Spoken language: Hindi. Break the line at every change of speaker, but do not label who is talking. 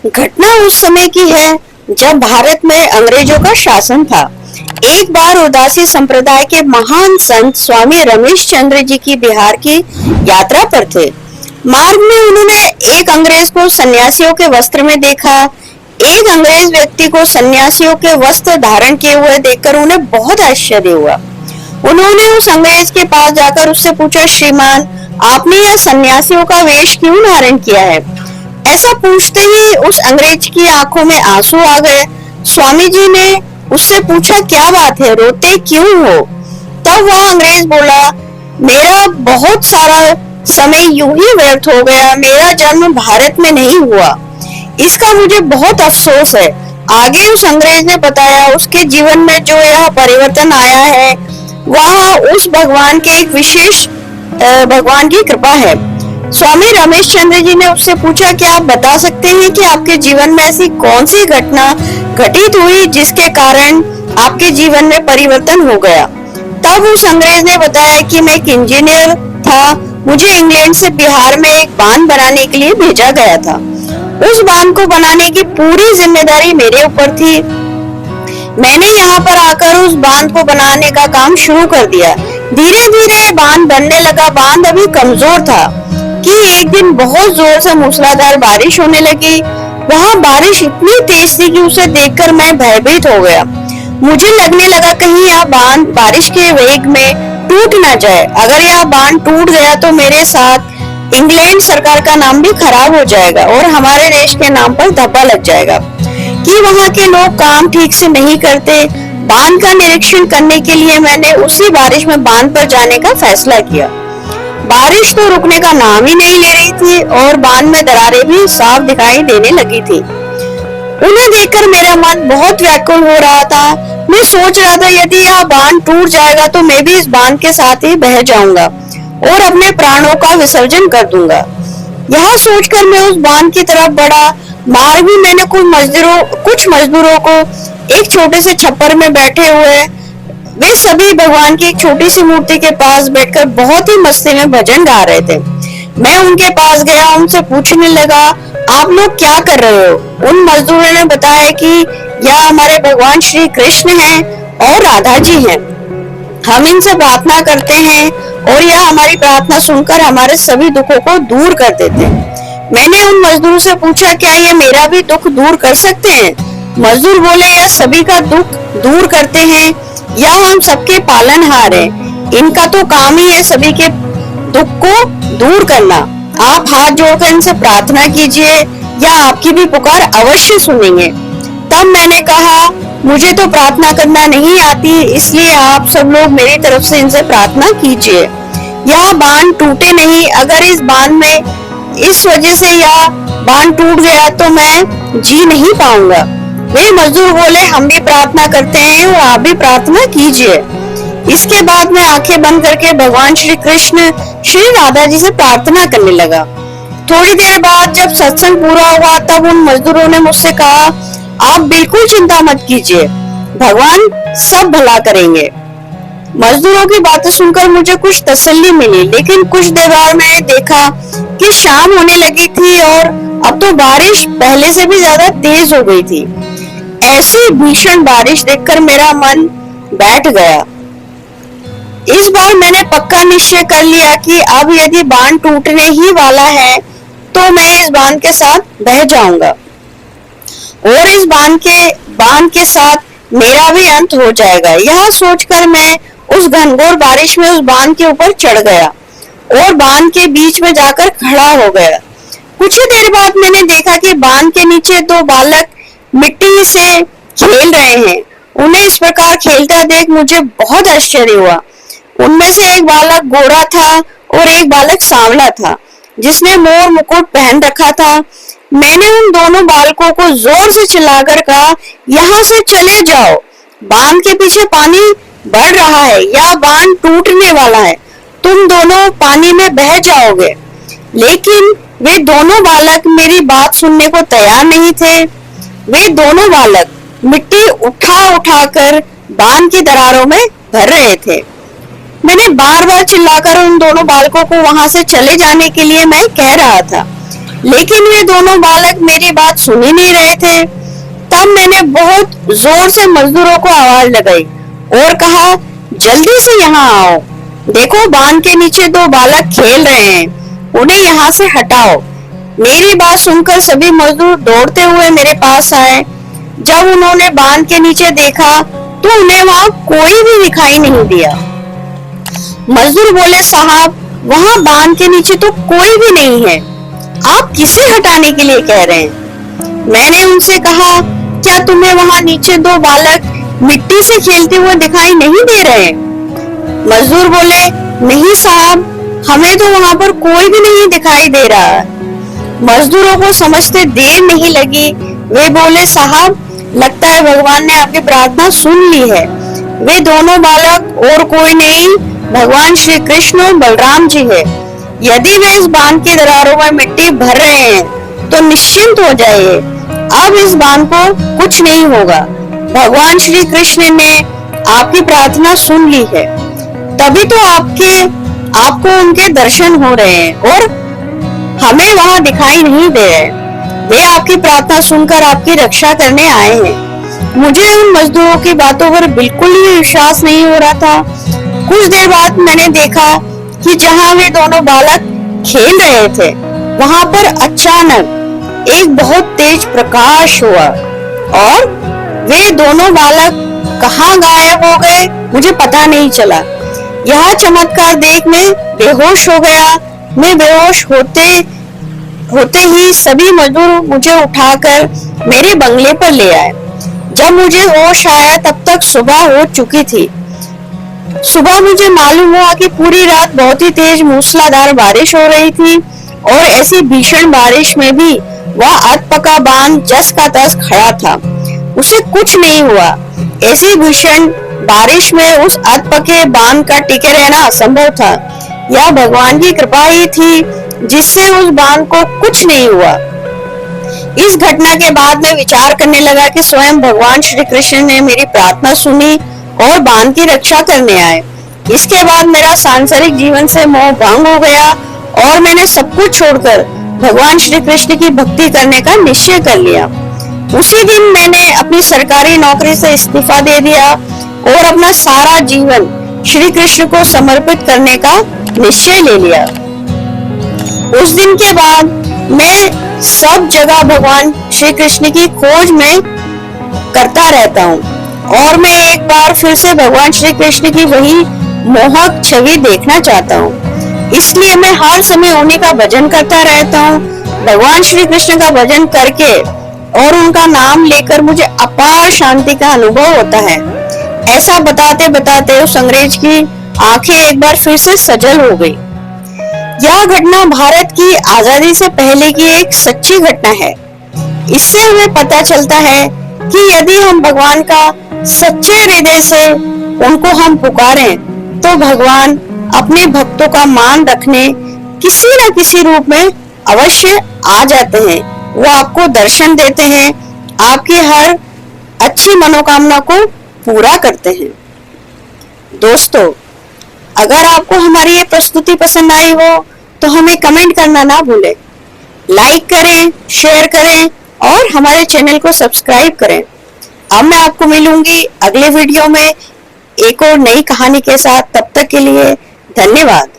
घटना उस समय की है जब भारत में अंग्रेजों का शासन था। एक बार उदासी संप्रदाय के महान संत स्वामी रमेश चंद्र जी की बिहार की यात्रा पर थे। मार्ग में उन्होंने एक अंग्रेज को सन्यासियों के वस्त्र में देखा। एक अंग्रेज व्यक्ति को सन्यासियों के वस्त्र धारण किए हुए देखकर उन्हें बहुत आश्चर्य हुआ। उन्होंने उस अंग्रेज के पास जाकर उससे पूछा, श्रीमान, आपने यह सन्यासियों का वेश क्यों धारण किया है? ऐसा पूछते ही उस अंग्रेज की आंखों में आंसू आ गए। स्वामी जी ने उससे पूछा, क्या बात है, रोते क्यों हो? तब वह अंग्रेज बोला, मेरा बहुत सारा समय यूं ही व्यर्थ हो गया। मेरा जन्म भारत में नहीं हुआ, इसका मुझे बहुत अफसोस है। आगे उस अंग्रेज ने बताया, उसके जीवन में जो यह परिवर्तन आया है वह उस भगवान के एक विशेष भगवान की कृपा है। स्वामी रमेश चंद्र जी ने उससे पूछा, क्या आप बता सकते हैं कि आपके जीवन में ऐसी कौन सी घटना घटित हुई जिसके कारण आपके जीवन में परिवर्तन हो गया? तब उस अंग्रेज ने बताया कि मैं एक इंजीनियर था। मुझे इंग्लैंड से बिहार में एक बांध बनाने के लिए भेजा गया था। उस बांध को बनाने की पूरी जिम्मेदारी मेरे ऊपर थी। मैंने यहाँ पर आकर उस बांध को बनाने का काम शुरू कर दिया। धीरे धीरे बांध बनने लगा। बांध अभी कमजोर था कि एक दिन बहुत जोर से मूसलाधार बारिश होने लगी। वहाँ बारिश इतनी तेज थी कि उसे देखकर मैं भयभीत हो गया। मुझे लगने लगा कहीं यह बांध बारिश के वेग में टूट ना जाए। अगर यह बांध टूट गया तो मेरे साथ इंग्लैंड सरकार का नाम भी खराब हो जाएगा और हमारे देश के नाम पर धब्बा लग जाएगा कि वहाँ के लोग काम ठीक से नहीं करते। बांध का निरीक्षण करने के लिए मैंने उसी बारिश में बांध पर जाने का फैसला किया। बारिश तो रुकने का नाम ही नहीं ले रही थी और बांध में दरारें भी साफ दिखाई देने लगी थी। उन्हें देखकर मेरा मन बहुत व्याकुल हो रहा था। मैं सोच रहा था, यदि यह बांध टूट जाएगा तो मैं भी इस बांध के साथ ही बह जाऊंगा और अपने प्राणों का विसर्जन कर दूंगा। यह सोचकर मैं उस बांध की तरफ बढ़ा। मार्ग में मैंने कुछ मजदूरों को एक छोटे से छप्पर में बैठे हुए वे सभी भगवान की एक छोटी सी मूर्ति के पास बैठकर बहुत ही मस्ती में भजन गा रहे थे। मैं उनके पास गया, उनसे पूछने लगा, आप लोग क्या कर रहे हो? उन मजदूरों ने बताया कि यह हमारे भगवान श्री कृष्ण हैं और राधा जी हैं। हम इनसे प्रार्थना करते हैं और यह हमारी प्रार्थना सुनकर हमारे सभी दुखों को दूर कर देते हैं। मैंने उन मजदूरों से पूछा, क्या ये मेरा भी दुख दूर कर सकते हैं? मजदूर बोले, यह सभी का दुख दूर करते हैं, यह हम सबके पालनहार हैं। इनका तो काम ही है सभी के दुख को दूर करना। आप हाथ जोड़कर इनसे प्रार्थना कीजिए, या आपकी भी पुकार अवश्य सुनेंगे। तब मैंने कहा, मुझे तो प्रार्थना करना नहीं आती, इसलिए आप सब लोग मेरी तरफ से इनसे प्रार्थना कीजिए। यह बांध टूटे नहीं। अगर इस बांध में इस वजह से यह बांध टूट गया तो मैं जी नहीं पाऊंगा। वे मजदूर बोले, हम भी प्रार्थना करते हैं और आप भी प्रार्थना कीजिए। इसके बाद मैं आंखें बंद करके भगवान श्री कृष्ण श्री राधा जी से प्रार्थना करने लगा। थोड़ी देर बाद जब सत्संग पूरा हुआ तब उन मजदूरों ने मुझसे कहा, आप बिल्कुल चिंता मत कीजिए, भगवान सब भला करेंगे। मजदूरों की बातें सुनकर मुझे कुछ तसल्ली मिली, लेकिन कुछ देर बाद मैंने देखा कि शाम होने लगी थी और अब तो बारिश पहले से भी ज्यादा तेज हो गई थी। ऐसी भीषण बारिश देखकर मेरा मन बैठ गया। इस बार मैंने पक्का निश्चय कर लिया कि अब यदि बांध टूटने ही वाला है तो मैं इस बांध के साथ बह जाऊंगा और इस बांध के साथ मेरा भी अंत हो जाएगा। यह सोचकर मैं उस घनघोर बारिश में उस बांध के ऊपर चढ़ गया और बांध के बीच में जाकर खड़ा हो गया। कुछ ही देर बाद मैंने देखा कि बांध के नीचे दो बालक मिट्टी से खेल रहे हैं। उन्हें इस प्रकार खेलता देख मुझे बहुत आश्चर्य हुआ। उनमें से एक बालक गोरा था और एक बालक सांवला था, जिसने मोर मुकुट पहन रखा था। मैंने उन दोनों बालकों को जोर से चिल्लाकर कहा, यहाँ से चले जाओ, बांध के पीछे पानी बढ़ रहा है, यह बांध टूटने वाला है, तुम दोनों पानी में बह जाओगे। लेकिन वे दोनों बालक मेरी बात सुनने को तैयार नहीं थे। वे दोनों बालक मिट्टी उठा कर बांध की दरारों में भर रहे थे। मैंने बार बार चिल्लाकर उन दोनों बालकों को वहां से चले जाने के लिए मैं कह रहा था, लेकिन वे दोनों बालक मेरी बात सुन ही नहीं रहे थे। तब मैंने बहुत जोर से मजदूरों को आवाज लगाई और कहा, जल्दी से यहाँ आओ, देखो बांध के नीचे दो बालक खेल रहे हैं, उन्हें यहाँ से हटाओ। मेरी बात सुनकर सभी मजदूर दौड़ते हुए मेरे पास आए। जब उन्होंने बांध के नीचे देखा तो उन्हें वहाँ कोई भी दिखाई नहीं दिया। मजदूर बोले, साहब वहाँ बांध के नीचे तो कोई भी नहीं है, आप किसे हटाने के लिए कह रहे हैं? मैंने उनसे कहा, क्या तुम्हें वहाँ नीचे दो बालक मिट्टी से खेलते हुए दिखाई नहीं दे रहे? मजदूर बोले, नहीं साहब, हमें तो वहाँ पर कोई भी नहीं दिखाई दे रहा। मजदूरों को समझते देर नहीं लगी। वे बोले, साहब लगता है भगवान ने आपकी प्रार्थना सुन ली है। वे दोनों बालक और कोई नहीं, भगवान श्री कृष्ण और बलराम जी है। यदि वे इस बांध के दरारों में मिट्टी भर रहे हैं तो निश्चिंत हो जाइए, अब इस बांध को कुछ नहीं होगा। भगवान श्री कृष्ण ने आपकी प्रार्थना सुन ली है, तभी तो आपको उनके दर्शन हो रहे हैं और हमें वहाँ दिखाई नहीं दे रहे। वे आपकी प्रार्थना सुनकर आपकी रक्षा करने आए हैं। मुझे उन मजदूरों की बातों पर बिल्कुल भी विश्वास नहीं हो रहा था। कुछ देर बाद मैंने देखा कि जहाँ वे दोनों बालक खेल रहे थे वहाँ पर अचानक एक बहुत तेज प्रकाश हुआ और वे दोनों बालक कहाँ गायब हो गए मुझे पता नहीं चला। यह चमत्कार देख मैं बेहोश हो गया। मैं बेहोश होते ही सभी मजदूर मुझे उठाकर मेरे बंगले पर ले आए। जब मुझे होश आया तब तक सुबह हो चुकी थी। सुबह मुझे मालूम हुआ कि पूरी रात बहुत ही तेज मूसलाधार बारिश हो रही थी और ऐसी भीषण बारिश में भी वह अधपका बांध जस का तस खड़ा था, उसे कुछ नहीं हुआ। ऐसी भीषण बारिश में उस अधपके बांध का टिके रहना असंभव था। यह भगवान की कृपा ही थी जिससे उस बांध को कुछ नहीं हुआ। इस घटना के बाद मैं विचार करने लगा कि स्वयं भगवान श्री कृष्ण ने मेरी प्रार्थना सुनी और बांध की रक्षा करने आए। इसके बाद मेरा सांसारिक जीवन से मोह भंग हो गया और मैंने सब कुछ छोड़कर भगवान श्री कृष्ण की भक्ति करने का निश्चय कर लिया। उसी दिन मैंने अपनी सरकारी नौकरी से इस्तीफा दे दिया और अपना सारा जीवन श्री कृष्ण को समर्पित करने का निश्चय ले लिया। उस दिन के बाद मैं सब जगह भगवान श्री कृष्ण की खोज में करता रहता हूँ और मैं एक बार फिर से भगवान श्री कृष्ण की वही मोहक छवि देखना चाहता हूँ। इसलिए मैं हर समय उन्हीं का भजन करता रहता हूँ। भगवान श्री कृष्ण का भजन करके और उनका नाम लेकर मुझे अपार शांति का अनुभव होता है। ऐसा बताते बताते उस अंग्रेज की आंखें एक बार फिर से सजल हो गई। यह घटना भारत की आजादी से पहले की एक सच्ची घटना है। इससे हमें पता चलता है कि यदि हम भगवान का सच्चे हृदय से उनको हम पुकारें तो भगवान अपने भक्तों का मान रखने किसी न किसी रूप में अवश्य आ जाते हैं। वो आपको दर्शन देते हैं, आपकी हर अच्छी मनोकामना को पूरा करते हैं। दोस्तों, अगर आपको हमारी ये प्रस्तुति पसंद आई हो तो हमें कमेंट करना ना भूलें। लाइक करें, शेयर करें और हमारे चैनल को सब्सक्राइब करें। अब मैं आपको मिलूंगी अगले वीडियो में एक और नई कहानी के साथ। तब तक के लिए धन्यवाद।